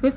5th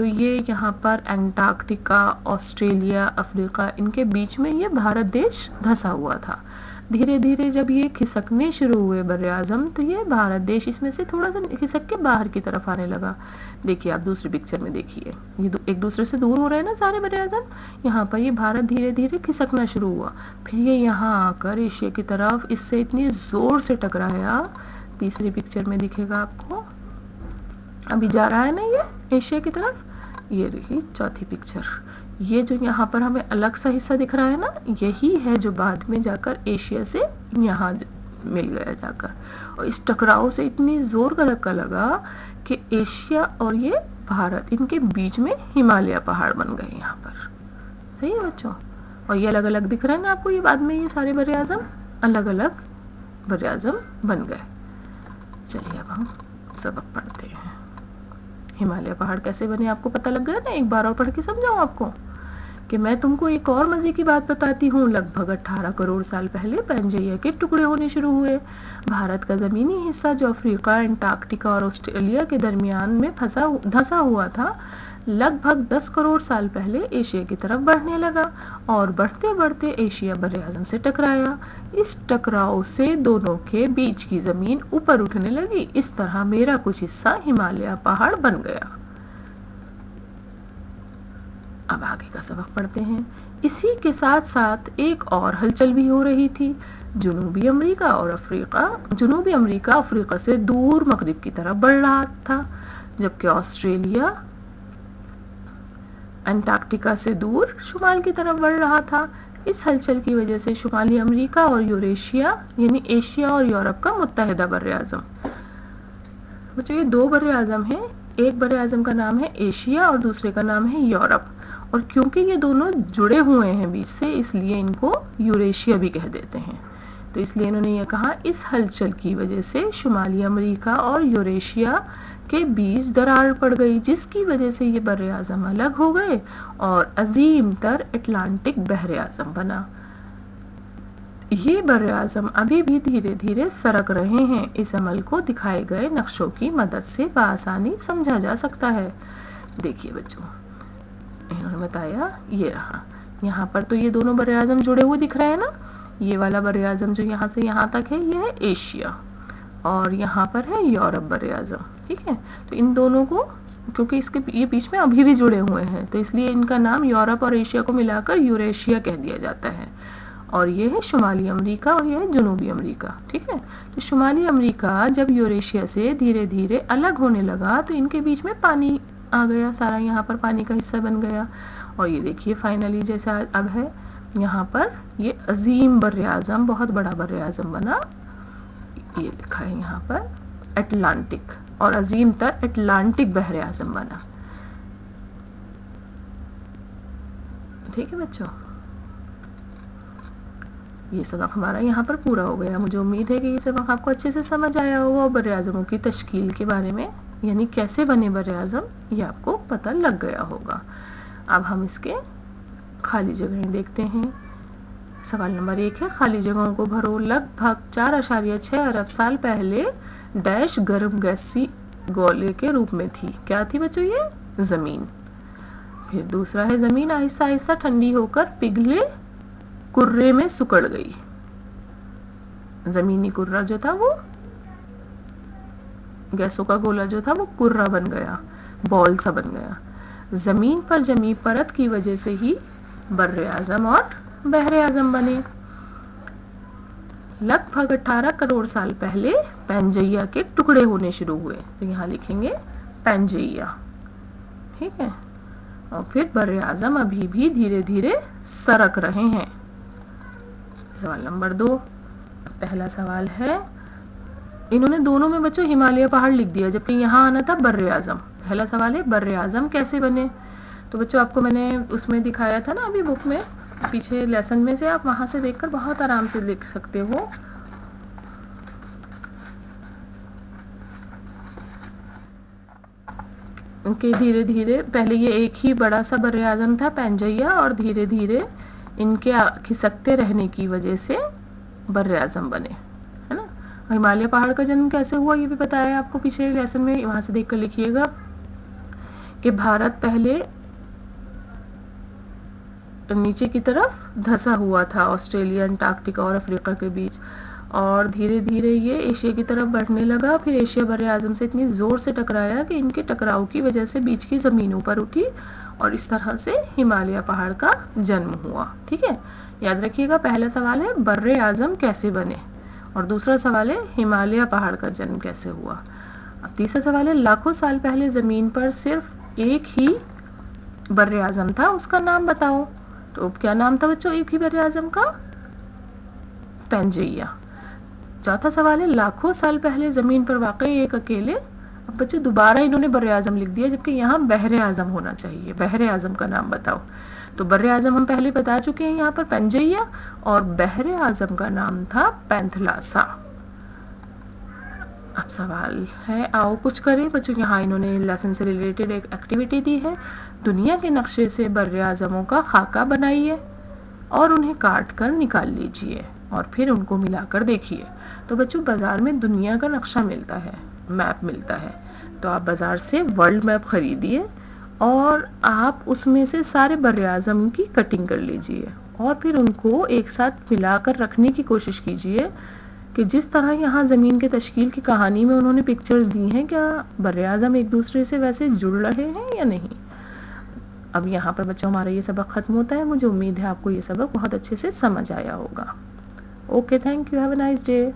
تو یہ یہاں پر انٹارکٹیکا، آسٹریلیا، افریقہ، ان کے بیچ میں یہ بھارت دیش دھسا ہوا تھا. دھیرے دھیرے جب یہ کھسکنے شروع ہوئے بر اعظم تو یہ بھارت دیش اس میں سے تھوڑا سا کھسک کے باہر کی طرف آنے لگا. دیکھیے آپ دوسری پکچر میں دیکھیے، یہ ایک دوسرے سے دور ہو رہے ہیں نا سارے بر اعظم. یہاں پر یہ بھارت دھیرے دھیرے کھسکنا شروع ہوا، پھر یہ یہاں آ کر ایشیا کی طرف اس سے اتنی زور سے ٹکرایا. تیسری پکچر میں دکھے گا آپ کو، ابھی جا رہا ہے نا یہ ایشیا کی طرف. یہ رہی چوتھی پکچر. یہ جو یہاں پر ہمیں الگ سا حصہ دکھ رہا ہے نا، یہی ہے جو بعد میں جا کر ایشیا سے یہاں مل گیا جا کر. اور اس ٹکراؤ سے اتنی زور کا دھکا لگا کہ ایشیا اور یہ بھارت، ان کے بیچ میں ہمالیہ پہاڑ بن گئے یہاں پر. صحیح ہے بچوں؟ اور یہ الگ الگ دکھ رہے ہیں نا آپ کو، یہ بعد میں یہ سارے بر اعظم الگ الگ بر اعظم بن گئے. چلیے اب ہم سبق پڑھتے ہیں. ہمالیہ پہاڑ کیسے بنے آپ کو پتہ لگ گیا نا؟ ایک بار اور پڑھ کے سمجھاؤں آپ کو کہ میں تم کو ایک اور مزے کی بات بتاتی ہوں. لگ بھگ 18 کروڑ سال پہلے پینجیا کے ٹکڑے ہونے شروع ہوئے. بھارت کا زمینی حصہ جو افریقہ، انٹارکٹیکا اور آسٹریلیا کے درمیان میں دھسا ہوا تھا، لگ بھگ 10 کروڑ سال پہلے ایشیا کی طرف بڑھنے لگا اور بڑھتے بڑھتے ایشیا بر اعظم سے ٹکرایا. اس ٹکراؤ سے دونوں کے بیچ کی زمین اوپر اٹھنے لگی. اس طرح میرا کچھ حصہ ہمالیہ پہاڑ بن گیا. اب آگے کا سبق پڑھتے ہیں. اسی کے ساتھ ساتھ ایک اور ہلچل بھی ہو رہی تھی. جنوبی امریکہ افریقہ سے دور مغرب کی طرف بڑھ رہا تھا، جبکہ آسٹریلیا انٹارکٹیکا سے دور شمال کی طرف بڑھ رہا تھا. اس ہلچل کی وجہ سے شمالی امریکہ اور یوریشیا یعنی ایشیا اور یورپ کا متحدہ بر اعظم. بچوں یہ دو بر اعظم ہیں، ایک بر اعظم کا نام ہے ایشیا اور دوسرے کا نام ہے یورپ. اور کیونکہ یہ دونوں جڑے ہوئے ہیں بیچ سے، اس لیے ان کو یوریشیا بھی کہہ دیتے ہیں. تو اس لیے انہوں نے یہ کہا اس ہلچل کی وجہ سے شمالی امریکہ اور یوریشیا کے بیچ دراڑ پڑ گئی، جس کی وجہ سے یہ بر اعظم الگ ہو گئے اور عظیم تر اٹلانٹک بحر اعظم بنا. یہ بر اعظم ابھی بھی دھیرے دھیرے سرک رہے ہیں. اس عمل کو دکھائے گئے نقشوں کی مدد سے بآسانی سمجھا جا سکتا ہے. دیکھیے بچوں، انہوں نے بتایا یہ رہا، یہاں پر تو یہ دونوں بر اعظم جڑے ہوئے دکھ رہے ہیں نا. یہ والا بر اعظم جو یہاں سے یہاں تک ہے یہ ہے ایشیا، اور یہاں پر ہے یورپ بر اعظم. ٹھیک ہے، تو ان دونوں کو کیونکہ اس کے یہ بیچ میں ابھی بھی جڑے ہوئے ہیں، تو اس لیے ان کا نام یورپ اور ایشیا کو ملا کر یوریشیا کہہ دیا جاتا ہے. اور یہ ہے شمالی امریکہ اور یہ ہے جنوبی امریکہ. ٹھیک ہے، تو شمالی امریکہ جب یوریشیا سے دھیرے دھیرے الگ ہونے لگا تو ان کے بیچ میں پانی آ گیا، سارا یہاں پر پانی کا حصہ بن گیا. اور یہ دیکھیے فائنلی جیسا اب ہے یہاں پر یہ عظیم بر اعظم، بہت بڑا بر اعظم بنا. یہ لکھا ہے یہاں پر اٹلانٹک، اور عظیم تر اٹلانٹک بحر اعظم بنا. ٹھیک ہے بچوں، یہ سبق ہمارا یہاں پر پورا ہو گیا. مجھے امید ہے کہ یہ سبق آپ کو اچھے سے سمجھ آیا ہوگا اور بر اعظموں کی تشکیل کے بارے میں یعنی کیسے بنے بر اعظم یہ آپ کو پتہ لگ گیا ہوگا. اب ہم اس کے خالی جگہیں دیکھتے ہیں. سوال نمبر 1 ہے خالی جگہوں کو بھرو. لگ بھگ 4.6 ارب سال پہلے ڈیش گرم گیسی گولے کے روپ میں تھی. کیا تھی بچوں؟ یہ زمین. پھر دوسرا ہے زمین آہستہ آہستہ ٹھنڈی ہو کر پگھلے کرے میں سکڑ گئی. زمینی کرہ جو تھا وہ گیسوں کا گولا جو تھا وہ کرہ بن گیا، بال سا بن گیا. زمین پر جمی پرت کی وجہ سے ہی بر اعظم اور بحر اعظم بنے. لگ بھگ 18 کروڑ سال پہلے پینجیا کے ٹکڑے ہونے شروع ہوئے. تو یہاں لکھیں گے پینجیا. ٹھیک ہے، اور پھر بر اعظم ابھی بھی دھیرے دھیرے سرک رہے ہیں. سوال نمبر 2. پہلا سوال ہے، انہوں نے دونوں میں بچوں ہمالیہ پہاڑ لکھ دیا جبکہ یہاں آنا تھا بر اعظم. پہلا سوال ہے بر اعظم کیسے بنے؟ تو بچوں آپ کو میں نے اس میں دکھایا تھا نا ابھی بک میں پیچھے لیسن میں سے، آپ وہاں سے دیکھ کر بہت آرام سے لکھ سکتے ہو. کہ دھیرے دھیرے پہلے یہ ایک ہی بڑا سا بر اعظم تھا پینجیا، اور دھیرے دھیرے ان کے کھسکتے رہنے کی وجہ سے بر اعظم بنے، ہے نا. ہمالیہ پہاڑ کا جنم کیسے ہوا یہ بھی بتایا آپ کو پیچھے لیسن میں، وہاں سے دیکھ کر لکھیے گا کہ بھارت پہلے نیچے کی طرف دھسا ہوا تھا آسٹریلیا، انٹارکٹیکا اور افریقہ کے بیچ، اور دھیرے دھیرے یہ ایشیا کی طرف بڑھنے لگا. پھر ایشیا بر اعظم سے اتنی زور سے ٹکرایا کہ ان کے ٹکراؤ کی وجہ سے بیچ کی زمین اوپر اٹھی اور اس طرح سے ہمالیہ پہاڑ کا جنم ہوا. ٹھیک ہے، یاد رکھیے گا. پہلا سوال ہے بر اعظم کیسے بنے، اور دوسرا سوال ہے ہمالیہ پہاڑ کا جنم کیسے ہوا. اب تیسرا سوال ہے لاکھوں سال پہلے زمین پر صرف ایک ہی بر اعظم تھا، اس کا نام بتاؤ. تو کیا نام تھا بچوں ایک ہی بر اعظم کا؟ پینجیا. چوتھا سوال ہے لاکھوں سال پہلے زمین پر واقع ایک اکیلے. اب بچوں دوبارہ انہوں نے بر اعظم لکھ دیا جبکہ یہاں بحر اعظم ہونا چاہیے. بحر اعظم کا نام بتاؤ. تو بر اعظم ہم پہلے بتا چکے ہیں یہاں پر پینجیا، اور بحر اعظم کا نام تھا پینتھلاسا. اب سوال ہے آؤ کچھ کریں بچوں. یہاں انہوں نے لیسن سے ریلیٹڈ ایک ایکٹیویٹی دی ہے. دنیا کے نقشے سے بر اعظموں کا خاکہ بنائیے اور انہیں کاٹ کر نکال لیجئے اور پھر ان کو ملا کر دیکھیے. تو بچوں بازار میں دنیا کا نقشہ ملتا ہے، میپ ملتا ہے، تو آپ بازار سے ورلڈ میپ خریدیے اور آپ اس میں سے سارے بر اعظم کی کٹنگ کر لیجئے اور پھر ان کو ایک ساتھ ملا کر رکھنے کی کوشش کیجئے کہ جس طرح یہاں زمین کے تشکیل کی کہانی میں انہوں نے پکچرز دی ہیں کیا بر اعظم ایک دوسرے سے ویسے جڑ رہے ہیں یا نہیں. اب یہاں پر بچوں ہمارا یہ سبق ختم ہوتا ہے. مجھے امید ہے آپ کو یہ سبق بہت اچھے سے سمجھ آیا ہوگا. Okay, thank you, have a nice day.